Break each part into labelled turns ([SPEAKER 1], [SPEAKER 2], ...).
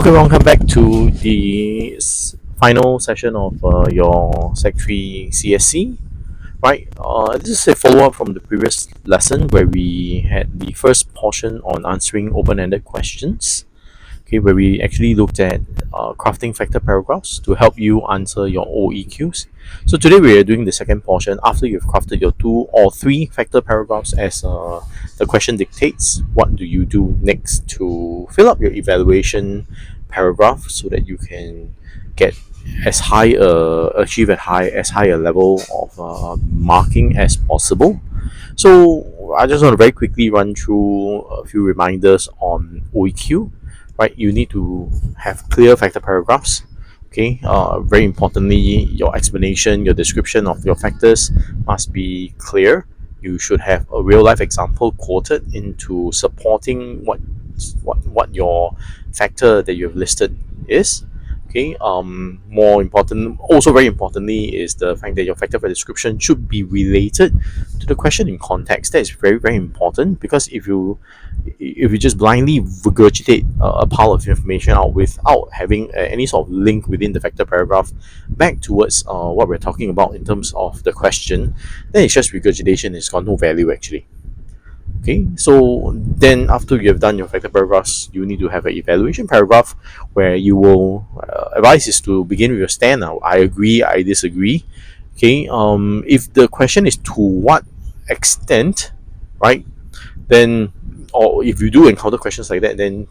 [SPEAKER 1] Okay, welcome back to the final session of your Sec 3 CSC. Right, this is a follow up from the previous lesson where we had the first portion on answering open ended questions. Okay, where we actually looked at crafting factor paragraphs to help you answer your OEQs. So today we are doing the second portion after you've crafted your 2 or 3 factor paragraphs as the question dictates. What do you do next to fill up your evaluation paragraph so that you can get achieve as high a level of marking as possible. So I just want to very quickly run through a few reminders on OEQ. Right, you need to have clear factor paragraphs. Okay, very importantly, your explanation, your description of your factors must be clear. You should have a real life example quoted into supporting what your factor that you have listed is. Okay, more important, also very importantly, is the fact that your factor for description should be related to the question in context. That is very, very important, because if you just blindly regurgitate a pile of information out without having any sort of link within the factor paragraph back towards what we're talking about in terms of the question, then it's just regurgitation. It's got no value actually. Okay, so then after you have done your factor paragraphs, you need to have an evaluation paragraph where you will advise is to begin with your stand. Now, I agree, I disagree. Okay, if the question is to what extent, right? Then, or if you do encounter questions like that, then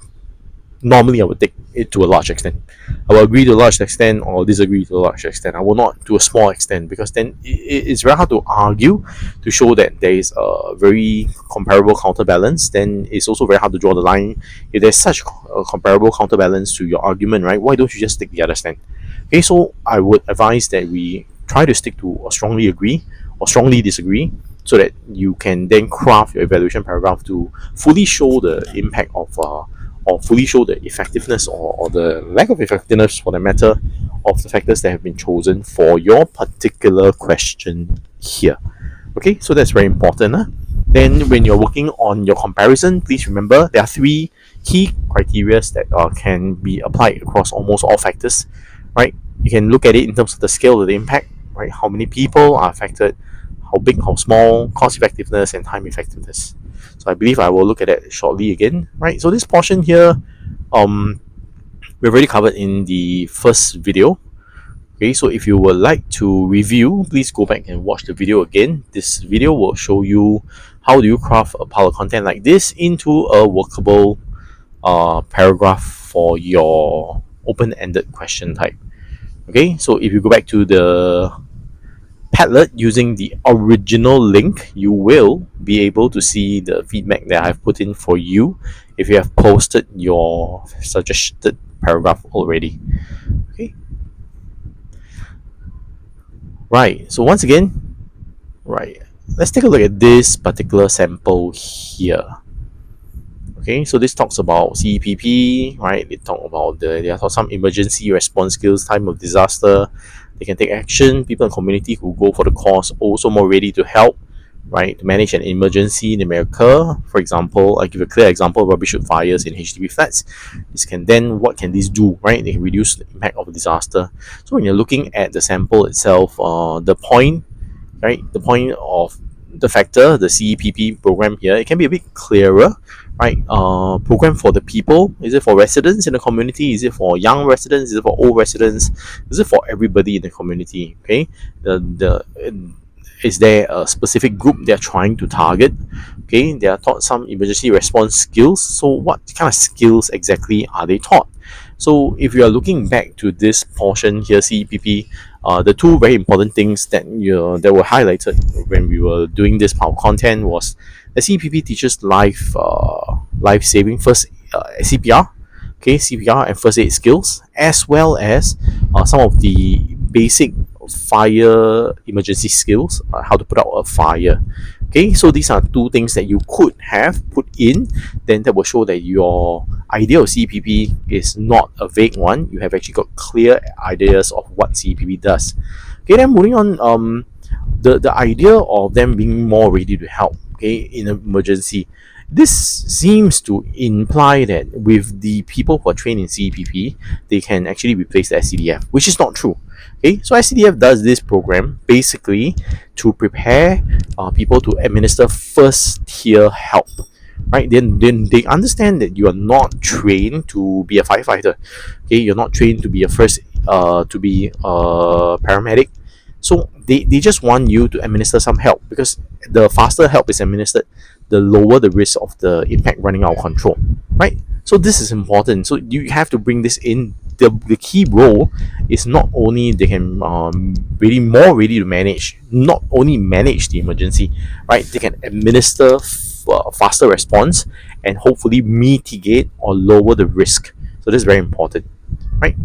[SPEAKER 1] normally I would take it to a large extent. I will agree to a large extent or disagree to a large extent. I will not to a small extent, because then it's very hard to argue to show that there is a very comparable counterbalance. Then it's also very hard to draw the line. If there's such a comparable counterbalance to your argument, right, why don't you just take the other stand? Okay, so I would advise that we try to stick to a strongly agree or strongly disagree, so that you can then craft your evaluation paragraph to fully show the impact of or fully show the effectiveness or the lack of effectiveness, for the matter, of the factors that have been chosen for your particular question here. Okay, so that's very important. Then when you're working on your comparison, please remember there are 3 key criteria that can be applied across almost all factors. Right, you can look at it in terms of the scale of the impact, right? How many people are affected, how big, how small, cost effectiveness, and time effectiveness. So I believe I will look at that shortly again, right? So this portion here, we've already covered in the first video. Okay, so if you would like to review, please go back and watch the video again. This video will show you how do you craft a pile of content like this into a workable paragraph for your open-ended question type. Okay, so if you go back to the Padlet using the original link, you will be able to see the feedback that I've put in for you if you have posted your suggested paragraph already. Okay. Right, so once again, right, let's take a look at this particular sample here. Okay, so this talks about CEPP, right? They talk about there are some emergency response skills, time of disaster. They can take action. People in community who go for the course also more ready to help, right? To manage an emergency that may occur. For example, I give a clear example of rubbish chute fires in HDB flats. What can this do, right? They can reduce the impact of a disaster. So when you're looking at the sample itself, the point of the factor, the CEPP program here, it can be a bit clearer, right? Program for the people. Is it for residents in the community? Is it for young residents? Is it for old residents? Is it for everybody in the community? Okay, is there a specific group they're trying to target? Okay, they are taught some emergency response skills. So what kind of skills exactly are they taught? So if you are looking back to this portion here, CEPP, the 2 very important things that were highlighted when we were doing this power content was the CEPP teaches life saving first CPR, okay, CPR and first aid skills, as well as some of the basic fire emergency skills, how to put out a fire. Okay, so these are 2 things that you could have put in, then that will show that your idea of CEPP is not a vague one. You have actually got clear ideas of what CEPP does. Okay, then moving on, the idea of them being more ready to help, okay, in an emergency. This seems to imply that with the people who are trained in CEPP, they can actually replace the SCDF, which is not true. Okay, so SCDF does this program basically to prepare people to administer first tier help, right? Then they understand that you are not trained to be a firefighter. Okay, you're not trained to be a first to be a paramedic. So they just want you to administer some help, because the faster help is administered, the lower the risk of the impact running out of control, right? So this is important. So you have to bring this in. The key role is not only they can really more ready to manage, not only manage the emergency, right? They can administer faster response and hopefully mitigate or lower the risk. So this is very important, right?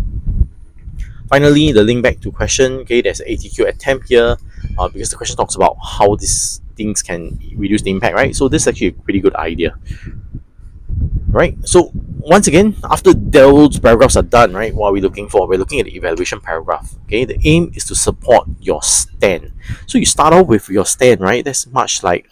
[SPEAKER 1] Finally, the link back to question. Okay, there's an ATQ attempt here, because the question talks about how these things can reduce the impact, right? So this is actually a pretty good idea, right? So once again, after those paragraphs are done, right, what are we looking for? We're looking at the evaluation paragraph. Okay, the aim is to support your stand. So you start off with your stand, right? That's much like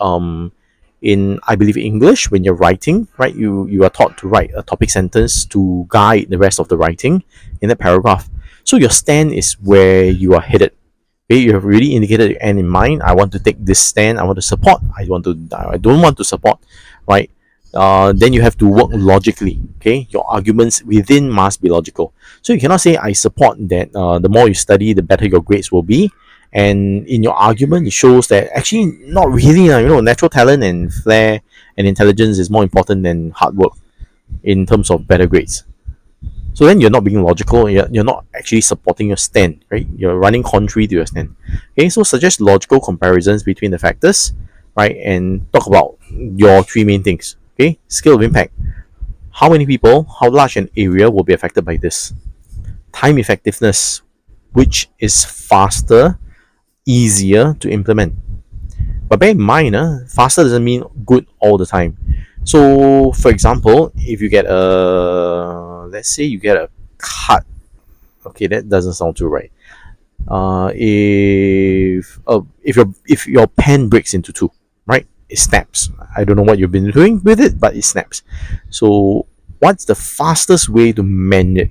[SPEAKER 1] in, I believe, English, when you're writing, right, you are taught to write a topic sentence to guide the rest of the writing in that paragraph. So your stand is where you are headed. Okay, you have really indicated your end in mind. I want to take this stand. I want to support. I don't want to support, right? Then you have to work logically. Okay, your arguments within must be logical. So you cannot say I support that. The more you study, the better your grades will be. And in your argument, it shows that actually not really. Natural talent and flair and intelligence is more important than hard work in terms of better grades. So then you're not being logical, you're not actually supporting your stand, right? You're running contrary to your stand. Okay, so suggest logical comparisons between the factors, right? And talk about your three main things. Okay, scale of impact. How many people, how large an area will be affected by this? Time effectiveness, which is faster, easier to implement. But bear in mind, faster doesn't mean good all the time. So, for example, if you get let's say you get a cut. Okay, that doesn't sound too right. If your pen breaks into two, right? It snaps. I don't know what you've been doing with it, but it snaps. So, what's the fastest way to mend it?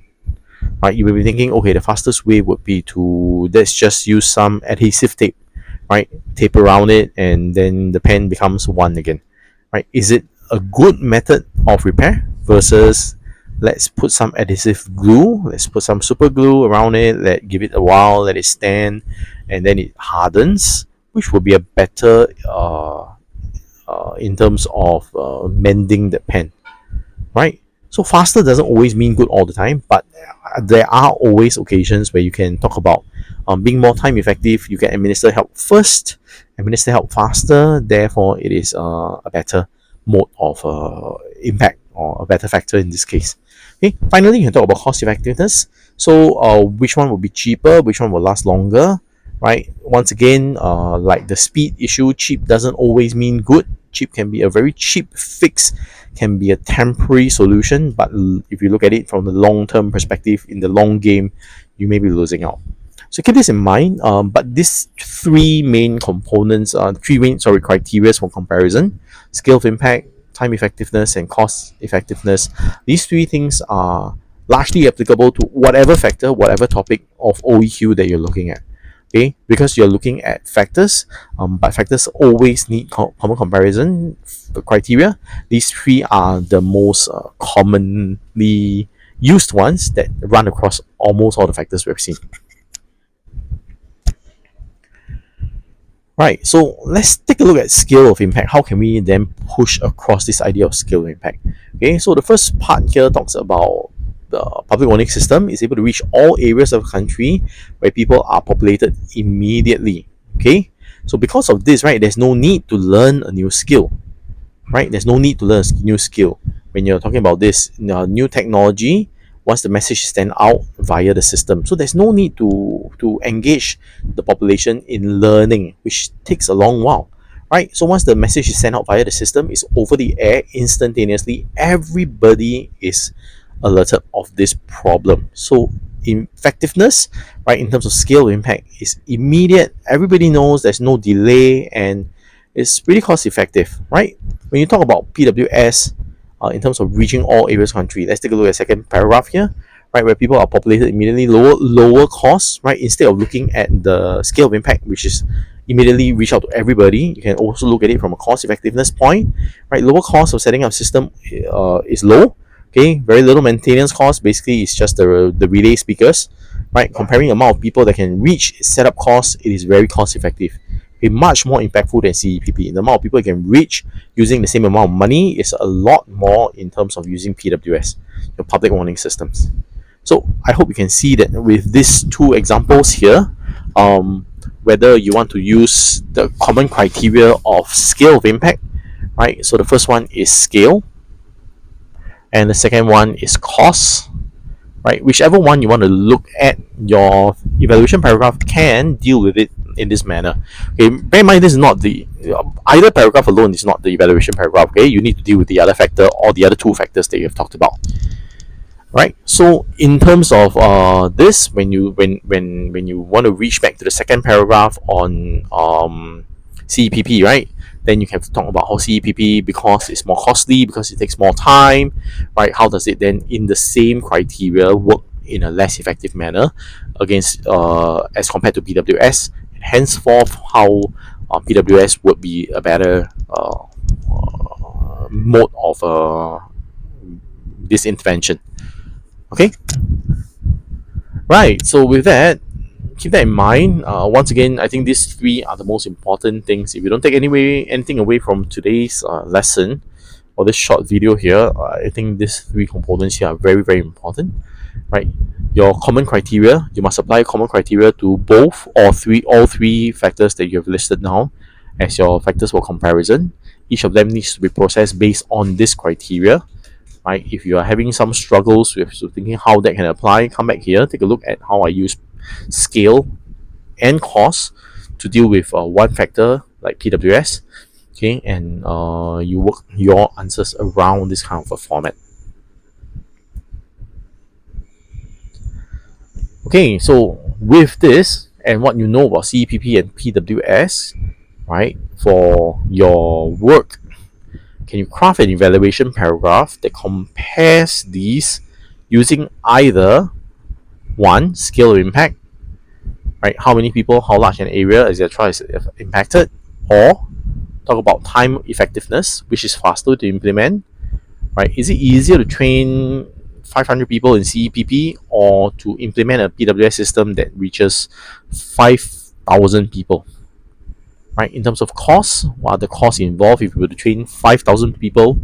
[SPEAKER 1] Right? You will be thinking, okay, the fastest way would be to let's just use some adhesive tape, right? Tape around it, and then the pen becomes one again, right? Is it a good method of repair versus let's put some adhesive glue, let's put some super glue around it, give it a while, let it stand, and then it hardens, which will be a better in terms of mending the pen, right? So faster doesn't always mean good all the time, but there are always occasions where you can talk about being more time effective. You can administer help first, administer help faster. Therefore, it is a better mode of impact, or a better factor in this case. Okay. Finally, you can talk about cost effectiveness. So, which one will be cheaper? Which one will last longer? Right. Once again, like the speed issue, cheap doesn't always mean good. Cheap can be a very cheap fix, can be a temporary solution, but if you look at it from the long-term perspective, in the long game, you may be losing out. So keep this in mind. But these three main components, criteria for comparison: scale of impact, time effectiveness, and cost effectiveness. These three things are largely applicable to whatever factor, whatever topic of OEQ that you're looking at. Okay, because you're looking at factors, but factors always need common comparison criteria. These three are the most commonly used ones that run across almost all the factors we've seen. Right, so let's take a look at scale of impact. How can we then push across this idea of scale of impact? Okay, so the first part here talks about the public warning system is able to reach all areas of the country where people are populated immediately. Okay, so because of this, right, there's no need to learn a new skill. Right, there's no need to learn a new skill when you're talking about this new technology. Once the message is sent out via the system, so there's no need to engage the population in learning, which takes a long while, right? So once the message is sent out via the system, it's over the air instantaneously. Everybody is alerted of this problem. So effectiveness, right, in terms of scale of impact, is immediate. Everybody knows, there's no delay, and it's really cost effective, right? When you talk about PWS, in terms of reaching all areas of the country, let's take a look at the second paragraph here, right, where people are populated immediately, lower costs, right? Instead of looking at the scale of impact, which is immediately reach out to everybody, you can also look at it from a cost effectiveness point, right? Lower cost of setting up system is low. Okay, very little maintenance cost. Basically, it's just the relay speakers, right? Comparing the amount of people that can reach setup costs, it is very cost effective. Okay, much more impactful than CEPP. The amount of people you can reach using the same amount of money is a lot more in terms of using PWS, your public warning systems. So I hope you can see that with these two examples here, whether you want to use the common criteria of scale of impact, right? So the first one is scale, and the second one is cost, right? Whichever one you want to look at, your evaluation paragraph can deal with it in this manner. Okay, bear in mind this is not the either paragraph alone is not the evaluation paragraph. Okay, you need to deal with the other factor or the other two factors that you have talked about. Right. So in terms of this, when you want to reach back to the second paragraph on CEPP, right? Then you have to talk about how CEPP, because it's more costly, because it takes more time, right? How does it then, in the same criteria, work in a less effective manner against as compared to PWS? And henceforth, how PWS would be a better mode of this intervention. Okay, right. So with that, keep that in mind. Once again, I think these three are the most important things. If you don't take anything away from today's lesson or this short video here, I think these three components here are very, very important. Right, your common criteria. You must apply common criteria to all three factors that you have listed now as your factors for comparison. Each of them needs to be processed based on this criteria. Right, if you are having some struggles with thinking how that can apply, come back here, take a look at how I use scale and cost to deal with one factor like PWS. Okay, and you work your answers around this kind of a format. Okay, so with this and what you know about CEPP and PWS, right, for your work, can you craft an evaluation paragraph that compares these using either one, scale of impact, right? How many people, how large an area, etc., is impacted, or talk about time effectiveness, which is faster to implement, right? Is it easier to train 500 people in CEPP or to implement a PWS system that reaches 5,000 people? Right, in terms of costs, what are the costs involved if you were to train 5,000 people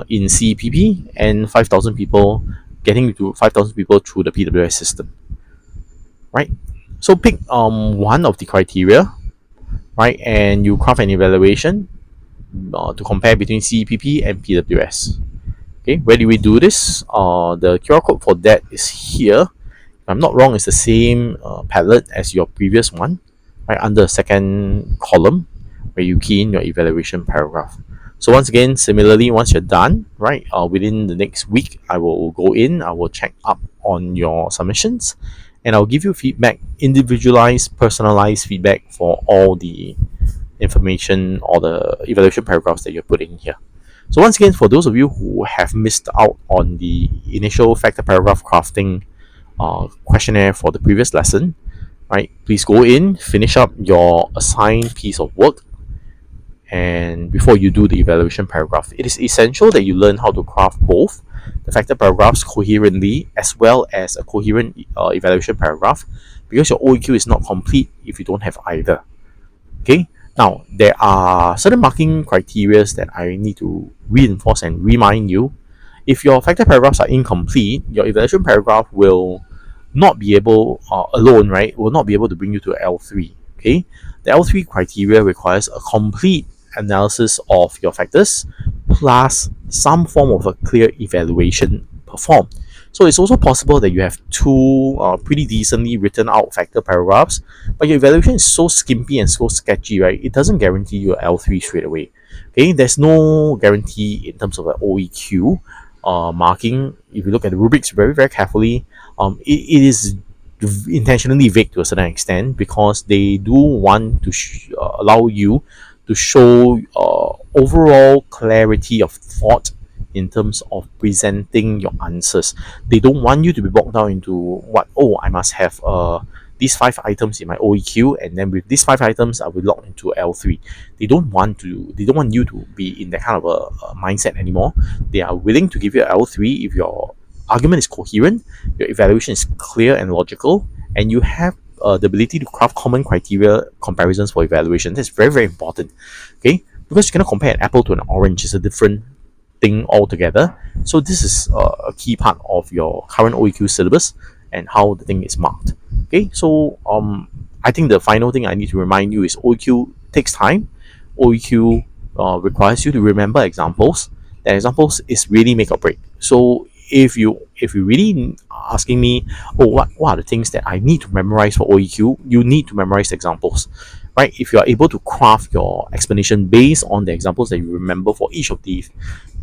[SPEAKER 1] in CEPP and 5,000 people getting to 5,000 people through the PWS system? Right, so pick one of the criteria, right, and you craft an evaluation to compare between CEPP and PWS. Okay, where do we do this? The QR code for that is here. If I'm not wrong, it's the same palette as your previous one, right, under the second column where you key in your evaluation paragraph. So once again, similarly, once you're done, right, within the next week, I will go in, I will check up on your submissions, and I'll give you feedback, individualized, personalized feedback for all the information or the evaluation paragraphs that you're putting here. So once again, for those of you who have missed out on the initial factor paragraph crafting questionnaire for the previous lesson, right, please go in, finish up your assigned piece of work, and before you do the evaluation paragraph, it is essential that you learn how to craft both the factor paragraphs coherently as well as a coherent evaluation paragraph, because your OEQ is not complete if you don't have either. Okay, now there are certain marking criteria that I need to reinforce and remind you. If your factor paragraphs are incomplete, your evaluation paragraph will not be able alone, right, will not be able to bring you to L3. Okay, the L3 criteria requires a complete analysis of your factors plus some form of a clear evaluation performed. So it's also possible that you have two pretty decently written out factor paragraphs, but your evaluation is so skimpy and so sketchy, right? It doesn't guarantee you L3 straight away. Okay, there's no guarantee in terms of an OEQ marking. If you look at the rubrics very, very carefully, it is intentionally vague to a certain extent because they do want to allow you to show overall clarity of thought in terms of presenting your answers. They don't want you to be bogged down into what, oh, I must have these five items in my OEQ, and then with these five items I will log into L3. They don't want you to be in that kind of a mindset anymore. They are willing to give you L3 if your argument is coherent, your evaluation is clear and logical, and you have the ability to craft common criteria comparisons for evaluation. That's very, very important. Okay, because you cannot compare an apple to an orange. It's a different thing altogether. So this is a key part of your current OEQ syllabus and how the thing is marked. Okay, so I think the final thing I need to remind you is OEQ takes time. OEQ requires you to remember examples. The examples is really make or break. So if you really asking me, oh, what are the things that I need to memorize for OEQ, you need to memorize examples, right? If you are able to craft your explanation based on the examples that you remember for each of these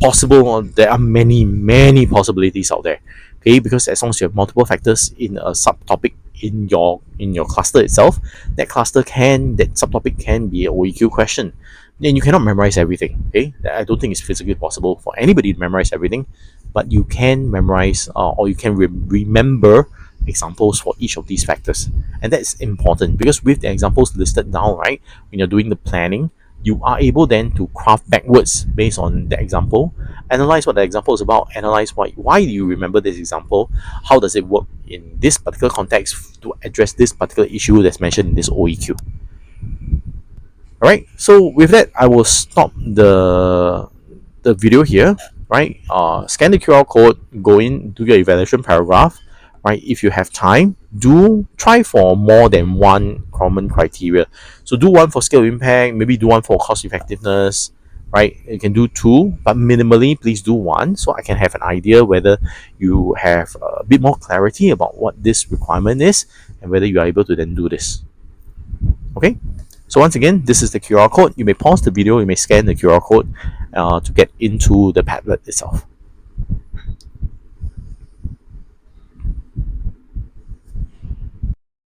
[SPEAKER 1] possible, there are many possibilities out there. Okay, because as long as you have multiple factors in a subtopic in your cluster itself, that subtopic can be a OEQ question. Then you cannot memorize everything. Okay, I don't think it's physically possible for anybody to memorize everything, but you can memorize or you can remember examples for each of these factors. And that's important because with the examples listed down, right, when you're doing the planning, you are able then to craft backwards based on the example, analyze what the example is about, analyze why do you remember this example, how does it work in this particular context to address this particular issue that's mentioned in this OEQ. All right, so with that, I will stop the video here, right? Scan the QR code, go in, do your evaluation paragraph, right? If you have time, do try for more than one common criteria. So do one for scale impact, maybe do one for cost effectiveness, right? You can do two, but minimally, please do one so I can have an idea whether you have a bit more clarity about what this requirement is and whether you are able to then do this. Okay, so once again, this is the QR code. You may pause the video, you may scan the QR code to get into the Padlet itself.